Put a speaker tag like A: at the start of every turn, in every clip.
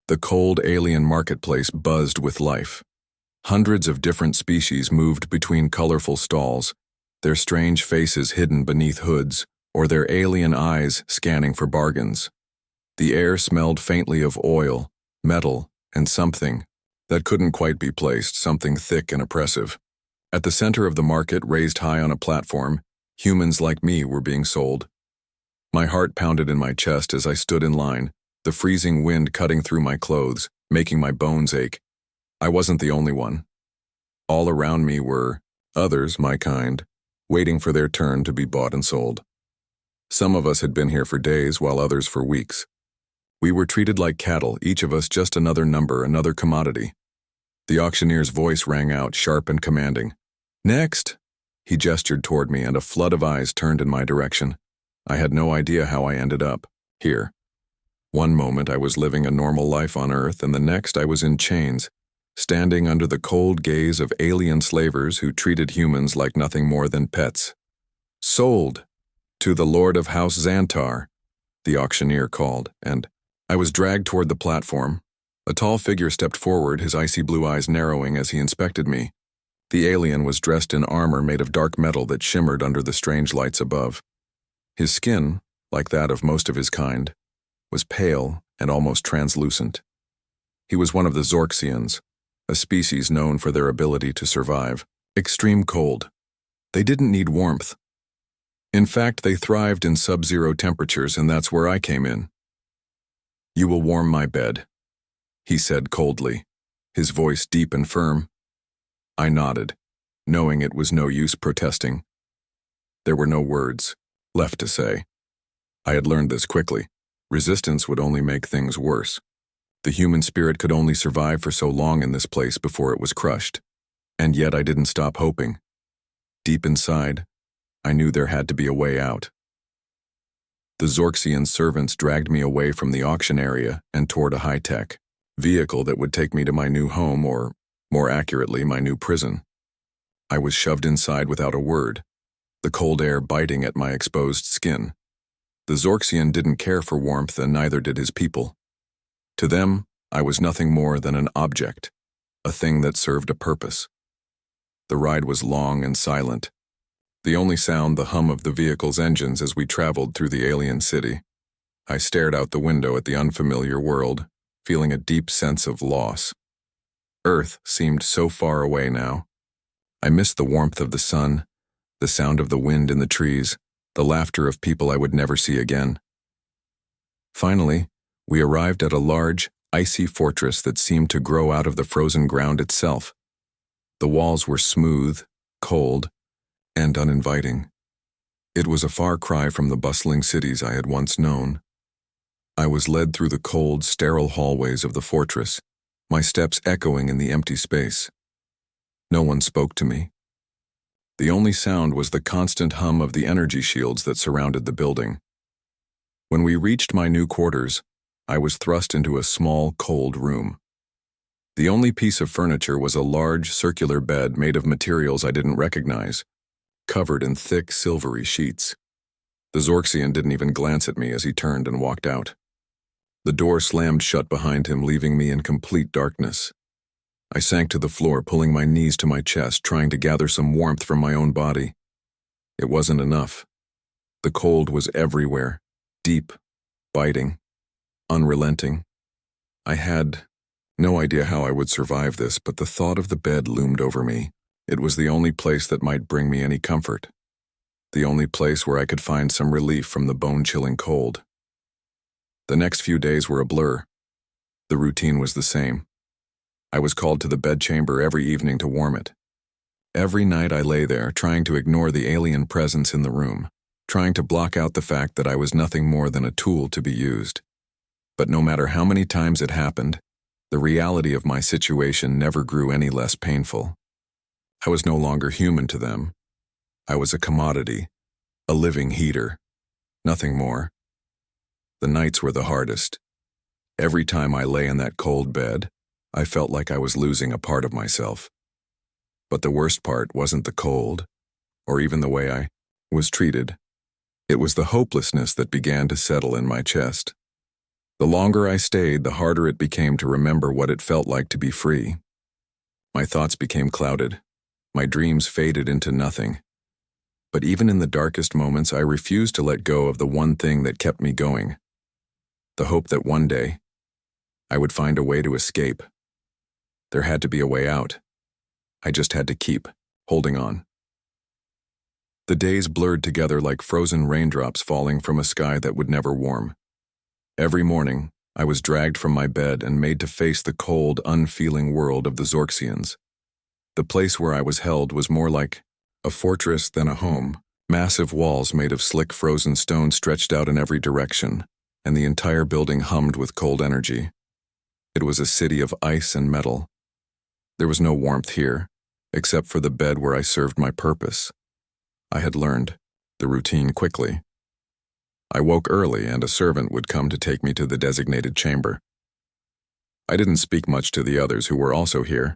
A: The cold alien marketplace buzzed with life. Hundreds of different species moved between colorful stalls, their strange faces hidden beneath hoods, or their alien eyes scanning for bargains. The air smelled faintly of oil, metal, and something that couldn't quite be placed, something thick and oppressive. At the center of the market, raised high on a platform, humans like me were being sold. My heart pounded in my chest as I stood in line, the freezing wind cutting through my clothes, making my bones ache. I wasn't the only one. All around me were others, my kind, waiting for their turn to be bought and sold. Some of us had been here for days, while others for weeks. We were treated like cattle, each of us just another number, another commodity. The auctioneer's voice rang out, sharp and commanding. "Next!" He gestured toward me, and a flood of eyes turned in my direction. I had no idea how I ended up here. One moment I was living a normal life on Earth, and the next I was in chains, standing under the cold gaze of alien slavers who treated humans like nothing more than pets. "Sold! To the Lord of House Xantar," the auctioneer called, and I was dragged toward the platform. A tall figure stepped forward, his icy blue eyes narrowing as he inspected me. The alien was dressed in armor made of dark metal that shimmered under the strange lights above. His skin, like that of most of his kind, was pale and almost translucent. He was one of the Zorxians, a species known for their ability to survive extreme cold. They didn't need warmth. In fact, they thrived in sub-zero temperatures, and that's where I came in. "You will warm my bed," he said coldly, his voice deep and firm. I nodded, knowing it was no use protesting. There were no words left to say. I had learned this quickly. Resistance would only make things worse. The human spirit could only survive for so long in this place before it was crushed. And yet I didn't stop hoping. Deep inside, I knew there had to be a way out. The Zorxian servants dragged me away from the auction area and toward a high-tech vehicle that would take me to my new home, or, more accurately, my new prison. I was shoved inside without a word, the cold air biting at my exposed skin. The Zorxian didn't care for warmth, and neither did his people. To them, I was nothing more than an object, a thing that served a purpose. The ride was long and silent. The only sound the hum of the vehicle's engines as we traveled through the alien city. I stared out the window at the unfamiliar world, feeling a deep sense of loss. Earth seemed so far away now. I missed the warmth of the sun, the sound of the wind in the trees, the laughter of people I would never see again. Finally, we arrived at a large, icy fortress that seemed to grow out of the frozen ground itself. The walls were smooth, cold, and uninviting. It was a far cry from the bustling cities I had once known. I was led through the cold, sterile hallways of the fortress, my steps echoing in the empty space. No one spoke to me. The only sound was the constant hum of the energy shields that surrounded the building. When we reached my new quarters, I was thrust into a small, cold room. The only piece of furniture was a large, circular bed made of materials I didn't recognize, covered in thick, silvery sheets. The Zorxian didn't even glance at me as he turned and walked out. The door slammed shut behind him, leaving me in complete darkness. I sank to the floor, pulling my knees to my chest, trying to gather some warmth from my own body. It wasn't enough. The cold was everywhere, deep, biting, unrelenting. I had no idea how I would survive this, but the thought of the bed loomed over me. It was the only place that might bring me any comfort, the only place where I could find some relief from the bone-chilling cold. The next few days were a blur. The routine was the same. I was called to the bedchamber every evening to warm it. Every night I lay there, trying to ignore the alien presence in the room, trying to block out the fact that I was nothing more than a tool to be used. But no matter how many times it happened, the reality of my situation never grew any less painful. I was no longer human to them. I was a commodity, a living heater, nothing more. The nights were the hardest. Every time I lay in that cold bed, I felt like I was losing a part of myself. But the worst part wasn't the cold, or even the way I was treated. It was the hopelessness that began to settle in my chest. The longer I stayed, the harder it became to remember what it felt like to be free. My thoughts became clouded. My dreams faded into nothing. But even in the darkest moments, I refused to let go of the one thing that kept me going. The hope that one day, I would find a way to escape. There had to be a way out. I just had to keep holding on. The days blurred together like frozen raindrops falling from a sky that would never warm. Every morning, I was dragged from my bed and made to face the cold, unfeeling world of the Zorxians. The place where I was held was more like a fortress than a home. Massive walls made of slick frozen stone stretched out in every direction, and the entire building hummed with cold energy. It was a city of ice and metal. There was no warmth here, except for the bed where I served my purpose. I had learned the routine quickly. I woke early, and a servant would come to take me to the designated chamber. I didn't speak much to the others who were also here.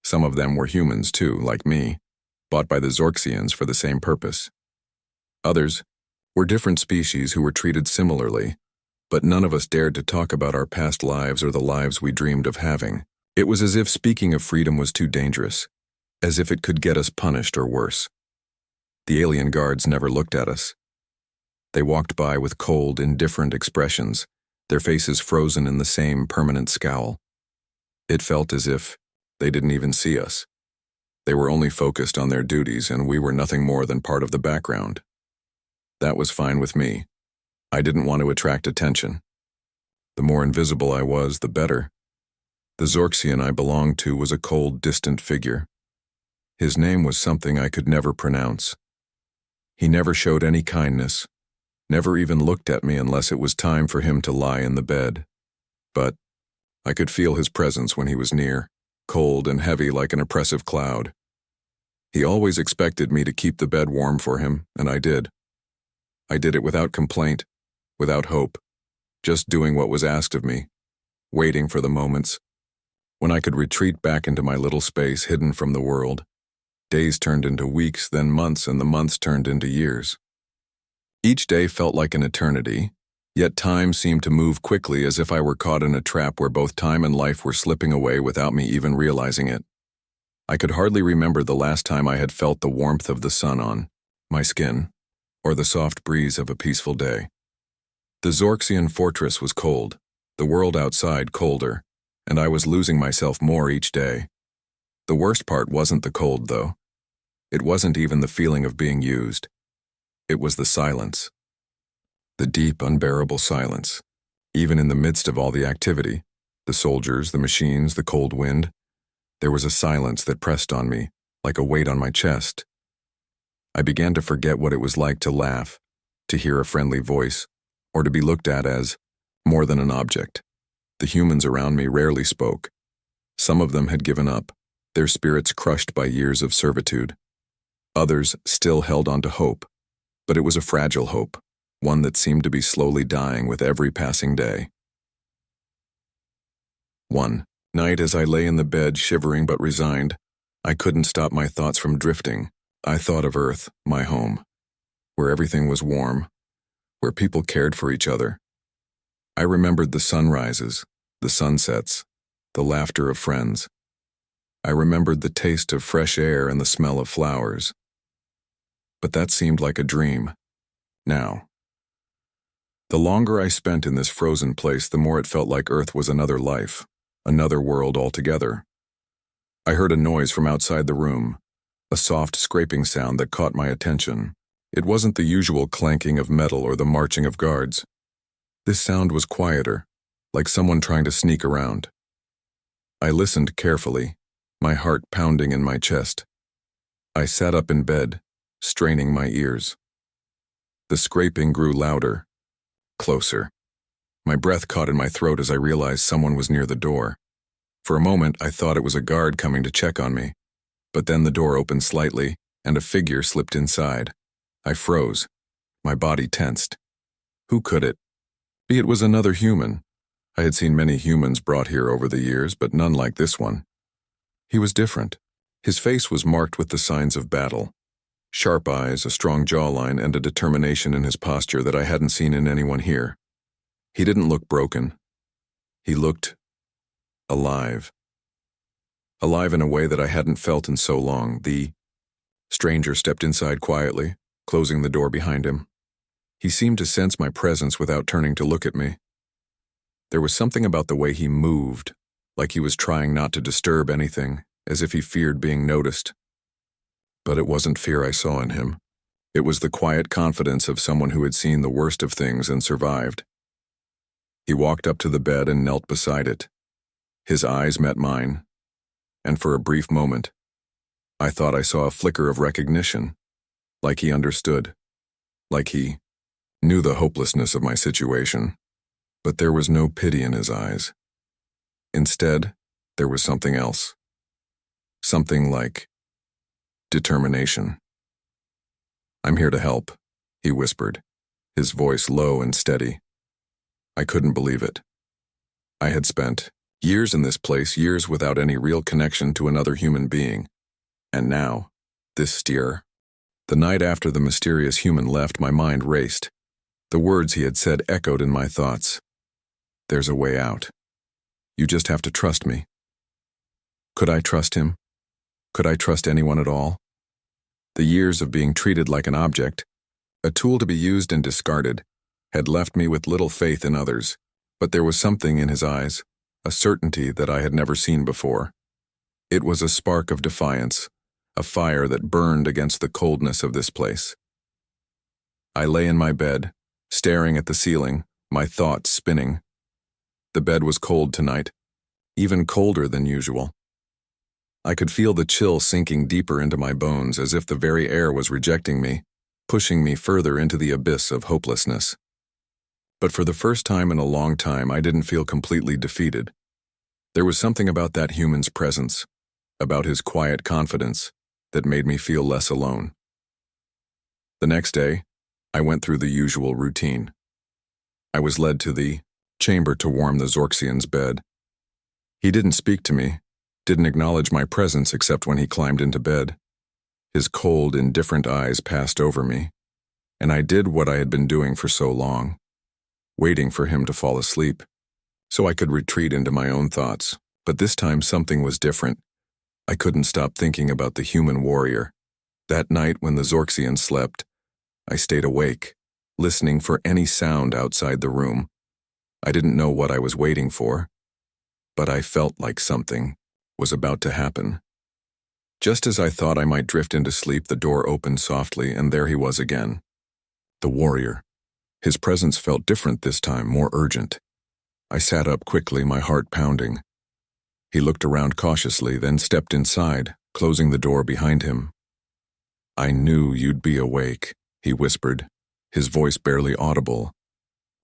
A: Some of them were humans too, like me, bought by the Zorxians for the same purpose. Others were different species who were treated similarly, but none of us dared to talk about our past lives or the lives we dreamed of having. It was as if speaking of freedom was too dangerous, as if it could get us punished or worse. The alien guards never looked at us. They walked by with cold, indifferent expressions, their faces frozen in the same permanent scowl. It felt as if they didn't even see us. They were only focused on their duties, and we were nothing more than part of the background. That was fine with me. I didn't want to attract attention. The more invisible I was, the better. The Zorxian I belonged to was a cold, distant figure. His name was something I could never pronounce. He never showed any kindness, never even looked at me unless it was time for him to lie in the bed. But I could feel his presence when he was near, cold and heavy like an oppressive cloud. He always expected me to keep the bed warm for him, and I did. I did it without complaint, without hope, just doing what was asked of me, waiting for the moments when I could retreat back into my little space hidden from the world. Days turned into weeks, then months, and the months turned into years. Each day felt like an eternity, yet time seemed to move quickly as if I were caught in a trap where both time and life were slipping away without me even realizing it. I could hardly remember the last time I had felt the warmth of the sun on my skin, or the soft breeze of a peaceful day. The Zorxian fortress was cold, the world outside colder, and I was losing myself more each day. The worst part wasn't the cold, though. It wasn't even the feeling of being used. It was the silence. The deep, unbearable silence. Even in the midst of all the activity, the soldiers, the machines, the cold wind, there was a silence that pressed on me, like a weight on my chest. I began to forget what it was like to laugh, to hear a friendly voice, or to be looked at as more than an object. The humans around me rarely spoke. Some of them had given up, their spirits crushed by years of servitude. Others still held on to hope, but it was a fragile hope, one that seemed to be slowly dying with every passing day. One night, as I lay in the bed, shivering but resigned, I couldn't stop my thoughts from drifting. I thought of Earth, my home, where everything was warm, where people cared for each other. I remembered the sunrises, the sunsets, the laughter of friends. I remembered the taste of fresh air and the smell of flowers. But that seemed like a dream. Now, the longer I spent in this frozen place, the more it felt like Earth was another life, another world altogether. I heard a noise from outside the room, a soft scraping sound that caught my attention. It wasn't the usual clanking of metal or the marching of guards. This sound was quieter, like someone trying to sneak around. I listened carefully, my heart pounding in my chest. I sat up in bed, straining my ears. The scraping grew louder, closer. My breath caught in my throat as I realized someone was near the door. For a moment, I thought it was a guard coming to check on me. But then the door opened slightly, and a figure slipped inside. I froze. My body tensed. Who could it be? It was another human. I had seen many humans brought here over the years, but none like this one. He was different. His face was marked with the signs of battle. Sharp eyes, a strong jawline, and a determination in his posture that I hadn't seen in anyone here. He didn't look broken. He looked alive. Alive in a way that I hadn't felt in so long. The stranger stepped inside quietly, closing the door behind him. He seemed to sense my presence without turning to look at me. There was something about the way he moved, like he was trying not to disturb anything, as if he feared being noticed. But it wasn't fear I saw in him. It was the quiet confidence of someone who had seen the worst of things and survived. He walked up to the bed and knelt beside it. His eyes met mine, and for a brief moment, I thought I saw a flicker of recognition, like he understood, like he knew the hopelessness of my situation. But there was no pity in his eyes. Instead, there was something else. Something like determination. "I'm here to help," he whispered, his voice low and steady. I couldn't believe it. I had spent years in this place, years without any real connection to another human being. And now, this steer. The night after the mysterious human left, my mind raced. The words he had said echoed in my thoughts. "There's a way out. You just have to trust me." Could I trust him? Could I trust anyone at all? The years of being treated like an object, a tool to be used and discarded, had left me with little faith in others, but there was something in his eyes, a certainty that I had never seen before. It was a spark of defiance, a fire that burned against the coldness of this place. I lay in my bed, staring at the ceiling, my thoughts spinning. The bed was cold tonight, even colder than usual. I could feel the chill sinking deeper into my bones, as if the very air was rejecting me, pushing me further into the abyss of hopelessness. But for the first time in a long time, I didn't feel completely defeated. There was something about that human's presence, about his quiet confidence, that made me feel less alone. The next day, I went through the usual routine. I was led to the chamber to warm the Zorxian's bed. He didn't speak to me, didn't acknowledge my presence except when he climbed into bed. His cold, indifferent eyes passed over me, and I did what I had been doing for so long, waiting for him to fall asleep, so I could retreat into my own thoughts. But this time something was different. I couldn't stop thinking about the human warrior. That night when the Zorxian slept, I stayed awake, listening for any sound outside the room. I didn't know what I was waiting for, but I felt like something was about to happen. Just as I thought I might drift into sleep, the door opened softly, and there he was again. The warrior. His presence felt different this time, more urgent. I sat up quickly, my heart pounding. He looked around cautiously, then stepped inside, closing the door behind him. "I knew you'd be awake," he whispered, his voice barely audible.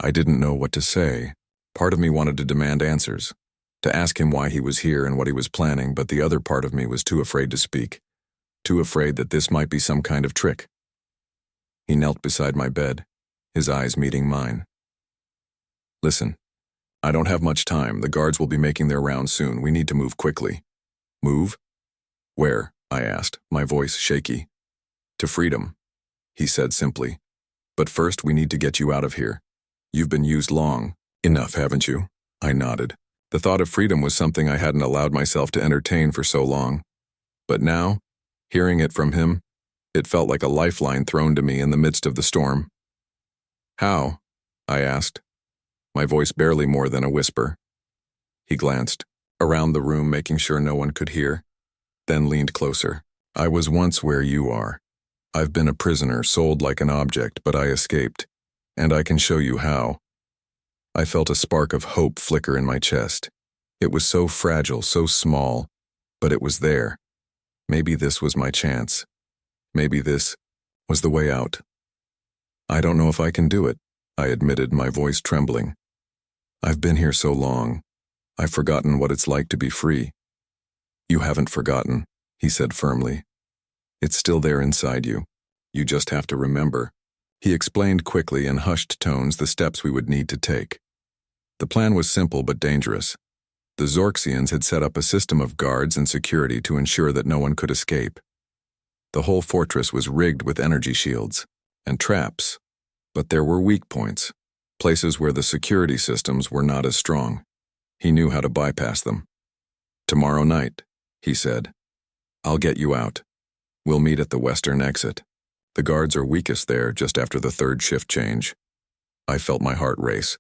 A: I didn't know what to say. Part of me wanted to demand answers, to ask him why he was here and what he was planning, but the other part of me was too afraid to speak, too afraid that this might be some kind of trick. He knelt beside my bed, his eyes meeting mine. "Listen, I don't have much time. The guards will be making their rounds soon. We need to move quickly." "Move? Where?" I asked, my voice shaky. "To freedom," he said simply. "But first we need to get you out of here. You've been used long enough, haven't you?" I nodded. The thought of freedom was something I hadn't allowed myself to entertain for so long. But now, hearing it from him, it felt like a lifeline thrown to me in the midst of the storm. "How?" I asked, my voice barely more than a whisper. He glanced around the room, making sure no one could hear, then leaned closer. "I was once where you are. I've been a prisoner, sold like an object, but I escaped, and I can show you how." I felt a spark of hope flicker in my chest. It was so fragile, so small, but it was there. Maybe this was my chance. Maybe this was the way out. "I don't know if I can do it," I admitted, my voice trembling. "I've been here so long. I've forgotten what it's like to be free." "You haven't forgotten," he said firmly. "It's still there inside you. You just have to remember." He explained quickly in hushed tones the steps we would need to take. The plan was simple but dangerous. The Zorxians had set up a system of guards and security to ensure that no one could escape. The whole fortress was rigged with energy shields and traps, but there were weak points. places where the security systems were not as strong. He knew how to bypass them. "Tomorrow night," he said. "I'll get you out. We'll meet at the western exit. The guards are weakest there just after the third shift change." I felt my heart race.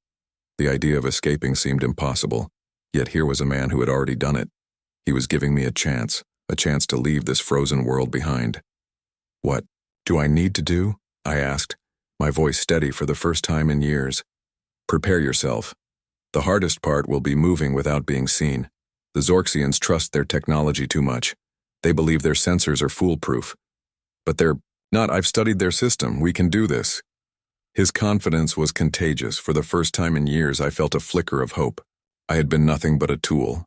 A: The idea of escaping seemed impossible, yet here was a man who had already done it. He was giving me a chance to leave this frozen world behind. "What do I need to do?" I asked, my voice steady for the first time in years. "Prepare yourself. The hardest part will be moving without being seen. The Zorxians trust their technology too much. They believe their sensors are foolproof. But they're not. I've studied their system. We can do this." His confidence was contagious. For the first time in years, I felt a flicker of hope. I had been nothing but a tool,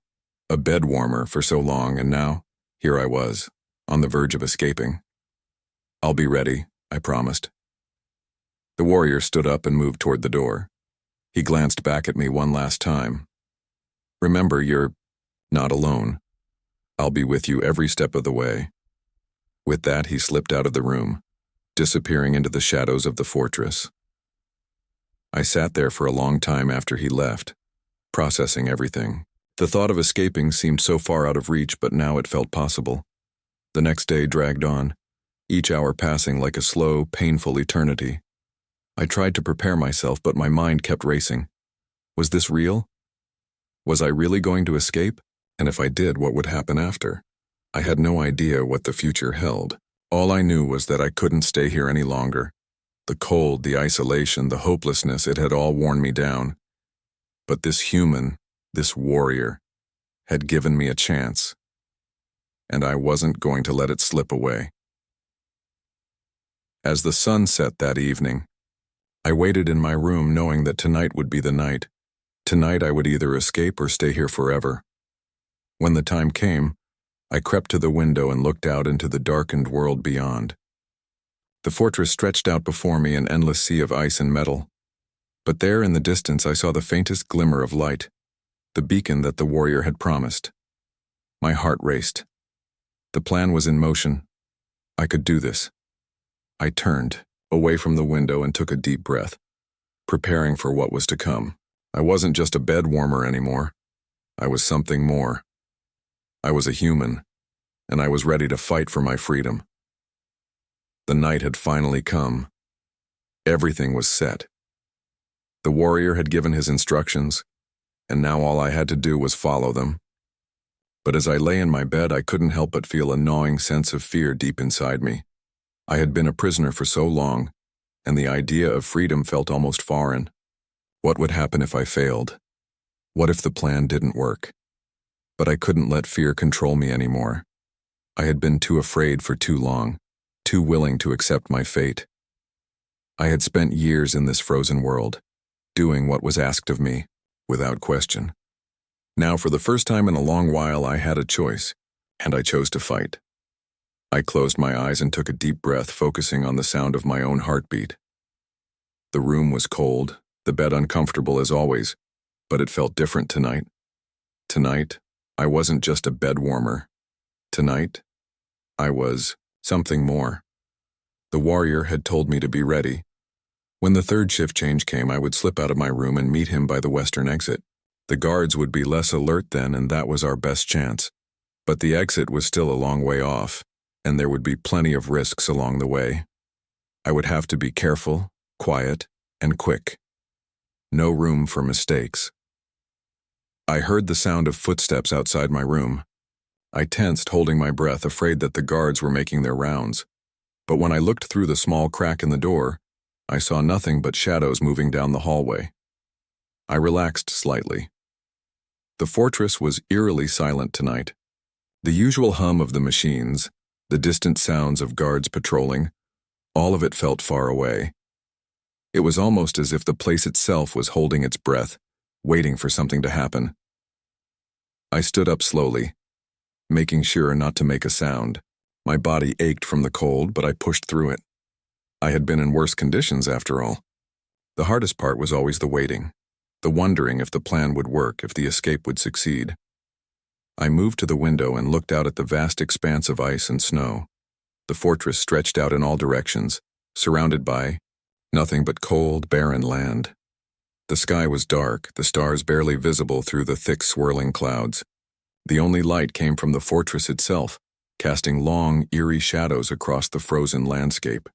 A: a bed warmer for so long, and now, here I was, on the verge of escaping. "I'll be ready," I promised. The warrior stood up and moved toward the door. He glanced back at me one last time. "Remember, you're not alone. I'll be with you every step of the way." With that, he slipped out of the room, disappearing into the shadows of the fortress. I sat there for a long time after he left, processing everything. The thought of escaping seemed so far out of reach, but now it felt possible. The next day dragged on, each hour passing like a slow, painful eternity. I tried to prepare myself, but my mind kept racing. Was this real? Was I really going to escape? And if I did, what would happen after? I had no idea what the future held. All I knew was that I couldn't stay here any longer. The cold, the isolation, the hopelessness, it had all worn me down. But this human, this warrior, had given me a chance, and I wasn't going to let it slip away. As the sun set that evening, I waited in my room knowing that tonight would be the night. Tonight I would either escape or stay here forever. When the time came, I crept to the window and looked out into the darkened world beyond. The fortress stretched out before me, an endless sea of ice and metal. But there in the distance I saw the faintest glimmer of light, the beacon that the warrior had promised. My heart raced. The plan was in motion. I could do this. I turned away from the window and took a deep breath, preparing for what was to come. I wasn't just a bed warmer anymore. I was something more. I was a human, and I was ready to fight for my freedom. The night had finally come. Everything was set. The warrior had given his instructions, and now all I had to do was follow them. But as I lay in my bed, I couldn't help but feel a gnawing sense of fear deep inside me. I had been a prisoner for so long, and the idea of freedom felt almost foreign. What would happen if I failed? What if the plan didn't work? But I couldn't let fear control me anymore. I had been too afraid for too long, too willing to accept my fate. I had spent years in this frozen world, doing what was asked of me, without question. Now, for the first time in a long while, I had a choice, and I chose to fight. I closed my eyes and took a deep breath, focusing on the sound of my own heartbeat. The room was cold, the bed uncomfortable as always, but it felt different tonight. Tonight, I wasn't just a bed warmer. Tonight, I was something more. The warrior had told me to be ready. When the third shift change came, I would slip out of my room and meet him by the western exit. The guards would be less alert then, and that was our best chance. But the exit was still a long way off, and there would be plenty of risks along the way. I would have to be careful, quiet, and quick. No room for mistakes. I heard the sound of footsteps outside my room. I tensed, holding my breath, afraid that the guards were making their rounds. But when I looked through the small crack in the door, I saw nothing but shadows moving down the hallway. I relaxed slightly. The fortress was eerily silent tonight. The usual hum of the machines, the distant sounds of guards patrolling, all of it felt far away. It was almost as if the place itself was holding its breath, waiting for something to happen. I stood up slowly, making sure not to make a sound. My body ached from the cold, but I pushed through it. I had been in worse conditions after all. The hardest part was always the waiting, the wondering if the plan would work, if the escape would succeed. I moved to the window and looked out at the vast expanse of ice and snow. The fortress stretched out in all directions, surrounded by nothing but cold, barren land. The sky was dark, the stars barely visible through the thick swirling clouds. The only light came from the fortress itself, casting long, eerie shadows across the frozen landscape.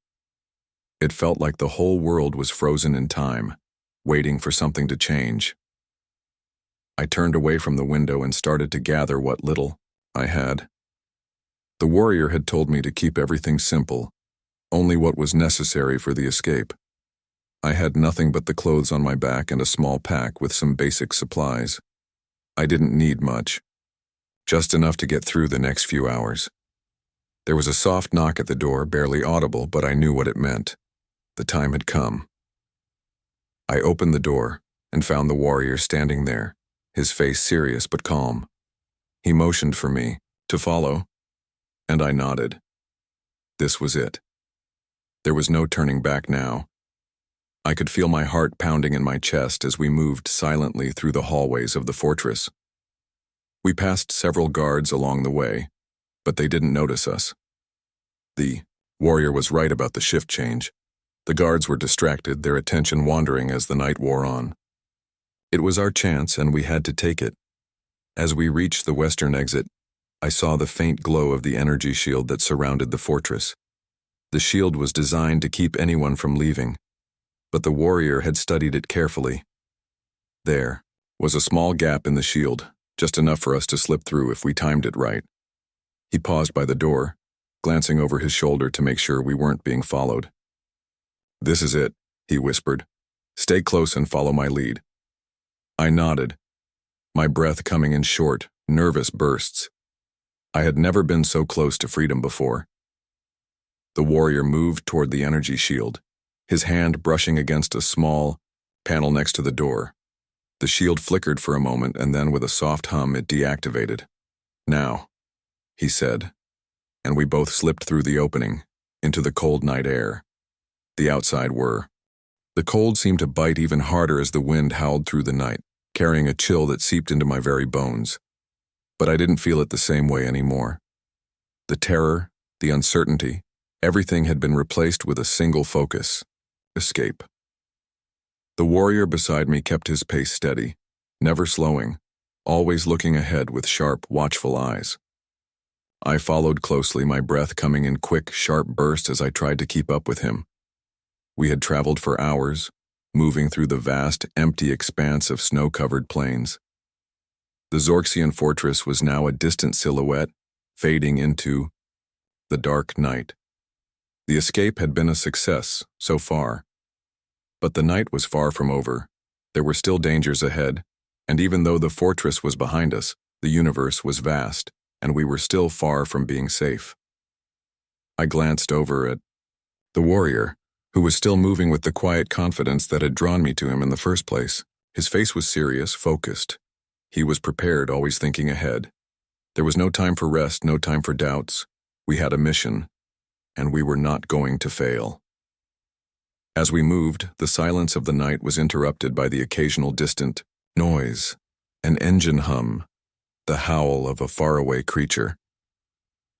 A: It felt like the whole world was frozen in time, waiting for something to change. I turned away from the window and started to gather what little I had. The warrior had told me to keep everything simple, only what was necessary for the escape. I had nothing but the clothes on my back and a small pack with some basic supplies. I didn't need much, just enough to get through the next few hours. There was a soft knock at the door, barely audible, but I knew what it meant. The time had come. I opened the door and found the warrior standing there, his face serious but calm. He motioned for me to follow, and I nodded. This was it. There was no turning back now. I could feel my heart pounding in my chest as we moved silently through the hallways of the fortress. We passed several guards along the way, but they didn't notice us. The warrior was right about the shift change. The guards were distracted, their attention wandering as the night wore on. It was our chance, and we had to take it. As we reached the western exit, I saw the faint glow of the energy shield that surrounded the fortress. The shield was designed to keep anyone from leaving, but the warrior had studied it carefully. There was a small gap in the shield, just enough for us to slip through if we timed it right. He paused by the door, glancing over his shoulder to make sure we weren't being followed. "This is it," he whispered. "Stay close and follow my lead." I nodded, my breath coming in short, nervous bursts. I had never been so close to freedom before. The warrior moved toward the energy shield, his hand brushing against a small panel next to the door. The shield flickered for a moment, and then with a soft hum it deactivated. "Now," he said, and we both slipped through the opening, into the cold night air. The outside were. The cold seemed to bite even harder as the wind howled through the night, carrying a chill that seeped into my very bones. But I didn't feel it the same way anymore. The terror, the uncertainty, everything had been replaced with a single focus: escape. The warrior beside me kept his pace steady, never slowing, always looking ahead with sharp, watchful eyes. I followed closely, my breath coming in quick, sharp bursts as I tried to keep up with him. We had traveled for hours, moving through the vast, empty expanse of snow-covered plains. The Zorxian fortress was now a distant silhouette, fading into the dark night. The escape had been a success, so far. But the night was far from over. There were still dangers ahead, and even though the fortress was behind us, the universe was vast, and we were still far from being safe. I glanced over at the warrior, who was still moving with the quiet confidence that had drawn me to him in the first place. His face was serious, focused. He was prepared, always thinking ahead. There was no time for rest, no time for doubts. We had a mission, and we were not going to fail. As we moved, the silence of the night was interrupted by the occasional distant noise, an engine hum, the howl of a faraway creature.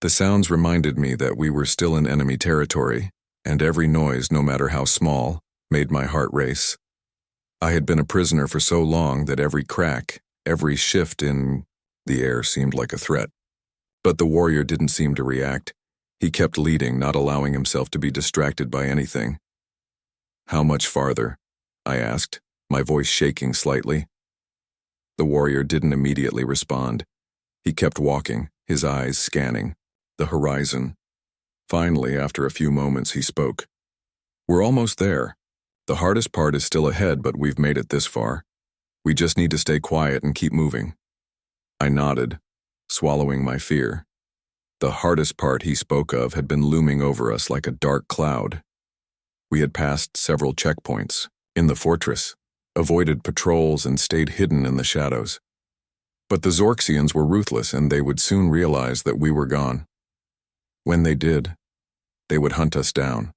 A: The sounds reminded me that we were still in enemy territory, and every noise, no matter how small, made my heart race. I had been a prisoner for so long that every crack, every shift in the air seemed like a threat. But the warrior didn't seem to react. He kept leading, not allowing himself to be distracted by anything. "How much farther?" I asked, my voice shaking slightly. The warrior didn't immediately respond. He kept walking, his eyes scanning the horizon. Finally, after a few moments, he spoke. "We're almost there. The hardest part is still ahead, but we've made it this far. We just need to stay quiet and keep moving." I nodded, swallowing my fear. The hardest part he spoke of had been looming over us like a dark cloud. We had passed several checkpoints in the fortress, avoided patrols, and stayed hidden in the shadows. But the Zorxians were ruthless, and they would soon realize that we were gone. When they did, they would hunt us down.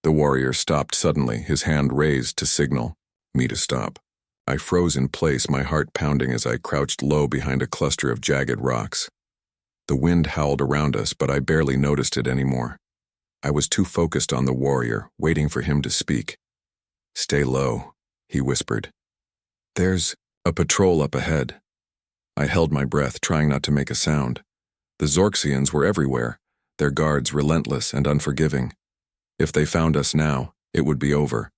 A: The warrior stopped suddenly, his hand raised to signal me to stop. I froze in place, my heart pounding as I crouched low behind a cluster of jagged rocks. The wind howled around us, but I barely noticed it anymore. I was too focused on the warrior, waiting for him to speak. "Stay low," he whispered. "There's a patrol up ahead." I held my breath, trying not to make a sound. The Zorxians were everywhere, their guards relentless and unforgiving. If they found us now, it would be over.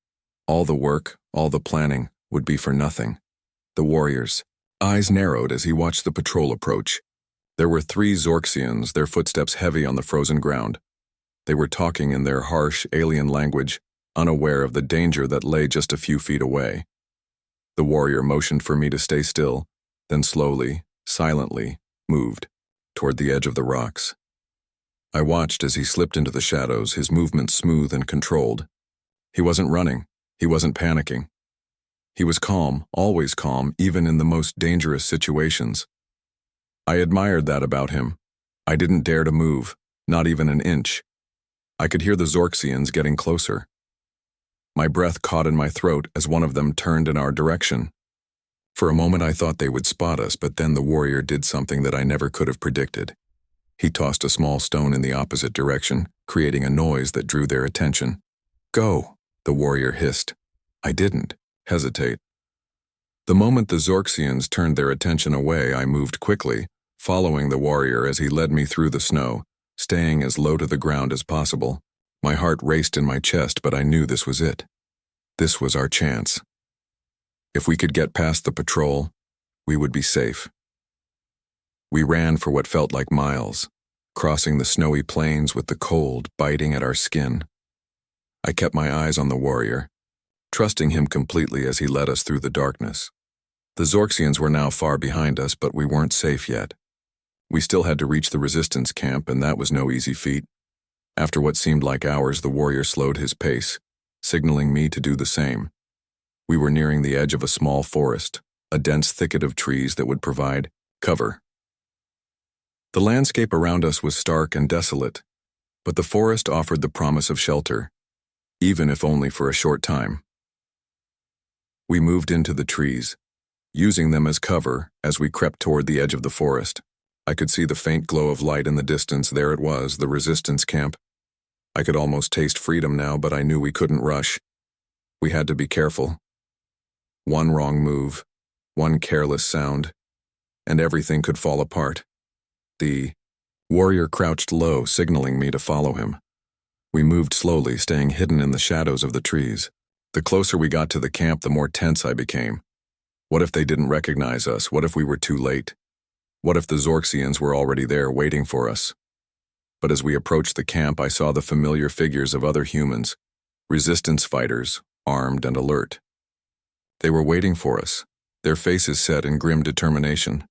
A: All the work, all the planning, would be for nothing. The warrior's eyes narrowed as he watched the patrol approach. There were 3 Zorxians, their footsteps heavy on the frozen ground. They were talking in their harsh, alien language, unaware of the danger that lay just a few feet away. The warrior motioned for me to stay still, then slowly, silently, moved toward the edge of the rocks. I watched as he slipped into the shadows, his movements smooth and controlled. He wasn't running. He wasn't panicking. He was calm, always calm, even in the most dangerous situations. I admired that about him. I didn't dare to move, not even an inch. I could hear the Zorxians getting closer. My breath caught in my throat as one of them turned in our direction. For a moment I thought they would spot us, but then the warrior did something that I never could have predicted. He tossed a small stone in the opposite direction, creating a noise that drew their attention. "Go," the warrior hissed. I didn't hesitate. The moment the Zorxians turned their attention away, I moved quickly, following the warrior as he led me through the snow, staying as low to the ground as possible. My heart raced in my chest, but I knew this was it. This was our chance. If we could get past the patrol, we would be safe. We ran for what felt like miles, crossing the snowy plains with the cold biting at our skin. I kept my eyes on the warrior, trusting him completely as he led us through the darkness. The Zorxians were now far behind us, but we weren't safe yet. We still had to reach the resistance camp, and that was no easy feat. After what seemed like hours, the warrior slowed his pace, signaling me to do the same. We were nearing the edge of a small forest, a dense thicket of trees that would provide cover. The landscape around us was stark and desolate, but the forest offered the promise of shelter, even if only for a short time. We moved into the trees, using them as cover as we crept toward the edge of the forest. I could see the faint glow of light in the distance. There it was, the resistance camp. I could almost taste freedom now, but I knew we couldn't rush. We had to be careful. One wrong move, one careless sound, and everything could fall apart. The warrior crouched low, signaling me to follow him. We moved slowly, staying hidden in the shadows of the trees. The closer we got to the camp, the more tense I became. What if they didn't recognize us? What if we were too late? What if the Zorxians were already there waiting for us? But as we approached the camp, I saw the familiar figures of other humans, resistance fighters, armed and alert. They were waiting for us, their faces set in grim determination.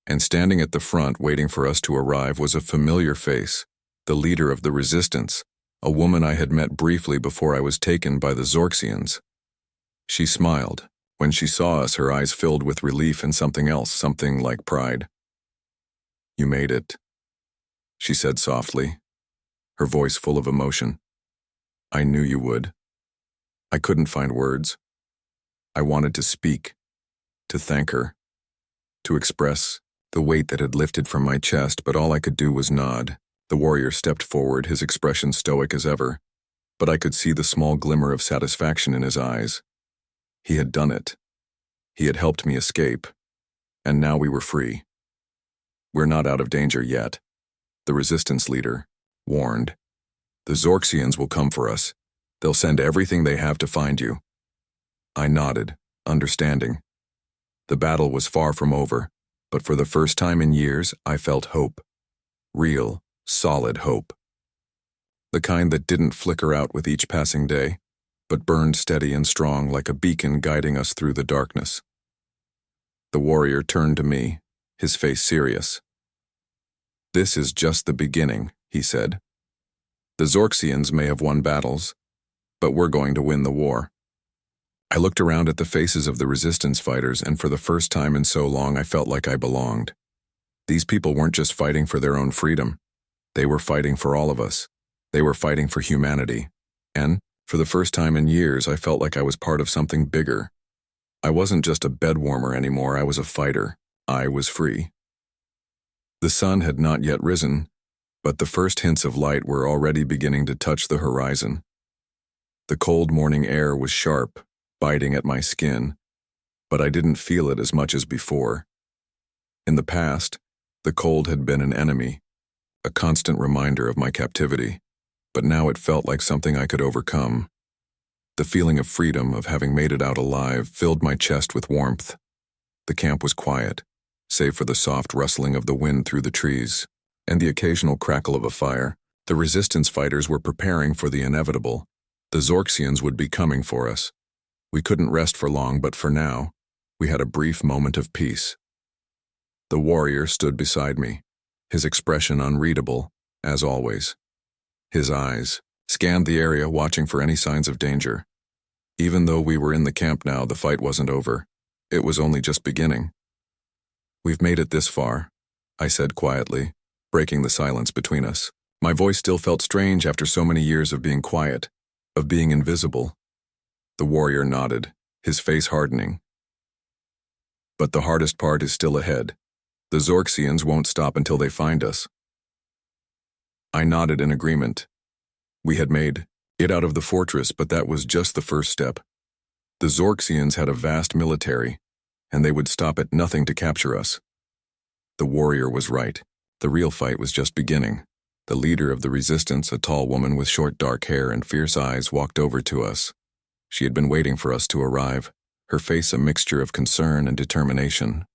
A: And standing at the front, waiting for us to arrive, was a familiar face, the leader of the resistance, a woman I had met briefly before I was taken by the Zorxians. She smiled. When she saw us, her eyes filled with relief and something else, something like pride. "You made it," she said softly, her voice full of emotion. "I knew you would." I couldn't find words. I wanted to speak, to thank her, to express the weight that had lifted from my chest, but all I could do was nod. The warrior stepped forward, his expression stoic as ever, but I could see the small glimmer of satisfaction in his eyes. He had done it. He had helped me escape, and now we were free. "We're not out of danger yet," the resistance leader warned. "The Zorxians will come for us. They'll send everything they have to find you." I nodded, understanding. The battle was far from over, but for the first time in years, I felt hope. Real, solid hope. The kind that didn't flicker out with each passing day, but burned steady and strong like a beacon guiding us through the darkness. The warrior turned to me, his face serious. "This is just the beginning," he said. "The Zorxians may have won battles, but we're going to win the war." I looked around at the faces of the resistance fighters, and for the first time in so long, I felt like I belonged. These people weren't just fighting for their own freedom. They were fighting for all of us. They were fighting for humanity. And, for the first time in years, I felt like I was part of something bigger. I wasn't just a bedwarmer anymore, I was a fighter. I was free. The sun had not yet risen, but the first hints of light were already beginning to touch the horizon. The cold morning air was sharp, biting at my skin, but I didn't feel it as much as before. In the past, the cold had been an enemy, a constant reminder of my captivity, but now it felt like something I could overcome. The feeling of freedom, of having made it out alive, filled my chest with warmth. The camp was quiet, save for the soft rustling of the wind through the trees, and the occasional crackle of a fire. The resistance fighters were preparing for the inevitable. The Zorxians would be coming for us. We couldn't rest for long, but for now, we had a brief moment of peace. The warrior stood beside me, his expression unreadable, as always. His eyes scanned the area, watching for any signs of danger. Even though we were in the camp now, the fight wasn't over. It was only just beginning. "We've made it this far," I said quietly, breaking the silence between us. My voice still felt strange after so many years of being quiet, of being invisible. The warrior nodded, his face hardening. "But the hardest part is still ahead. The Zorxians won't stop until they find us." I nodded in agreement. We had made it out of the fortress, but that was just the first step. The Zorxians had a vast military, and they would stop at nothing to capture us. The warrior was right. The real fight was just beginning. The leader of the resistance, a tall woman with short dark hair and fierce eyes, walked over to us. She had been waiting for us to arrive, her face a mixture of concern and determination.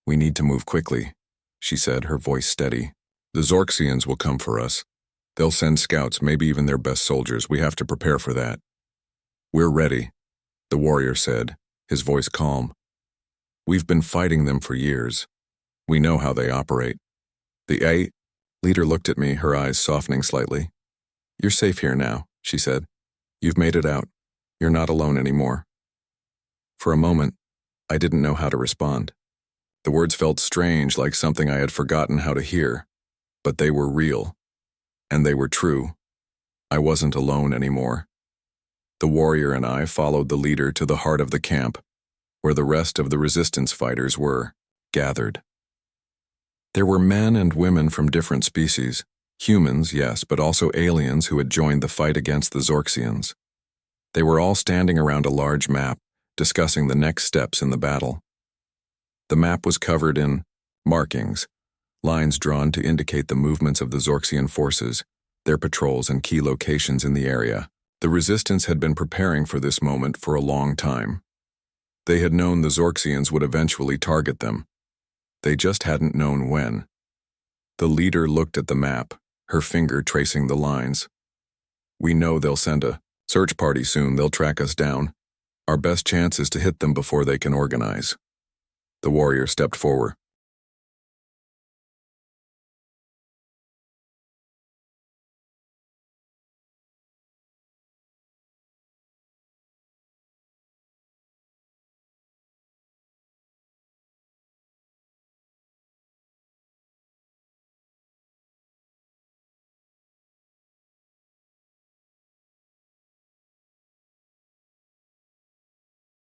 A: "We need to move quickly," she said, her voice steady. "The Zorxians will come for us. They'll send scouts, maybe even their best soldiers. We have to prepare for that." "We're ready," the warrior said, his voice calm. "We've been fighting them for years. We know how they operate." The leader looked at me, her eyes softening slightly. "You're safe here now," she said. "You've made it out. You're not alone anymore." For a moment, I didn't know how to respond. The words felt strange, like something I had forgotten how to hear, but they were real, and they were true. I wasn't alone anymore. The warrior and I followed the leader to the heart of the camp, where the rest of the resistance fighters were gathered. There were men and women from different species, humans, yes, but also aliens who had joined the fight against the Zorxians. They were all standing around a large map, discussing the next steps in the battle. The map was covered in markings, lines drawn to indicate the movements of the Zorxian forces, their patrols and key locations in the area. The resistance had been preparing for this moment for a long time. They had known the Zorxians would eventually target them. They just hadn't known when. The leader looked at the map, her finger tracing the lines. "We know they'll send a search party soon. They'll track us down. Our best chance is to hit them before they can organize." The warrior stepped forward.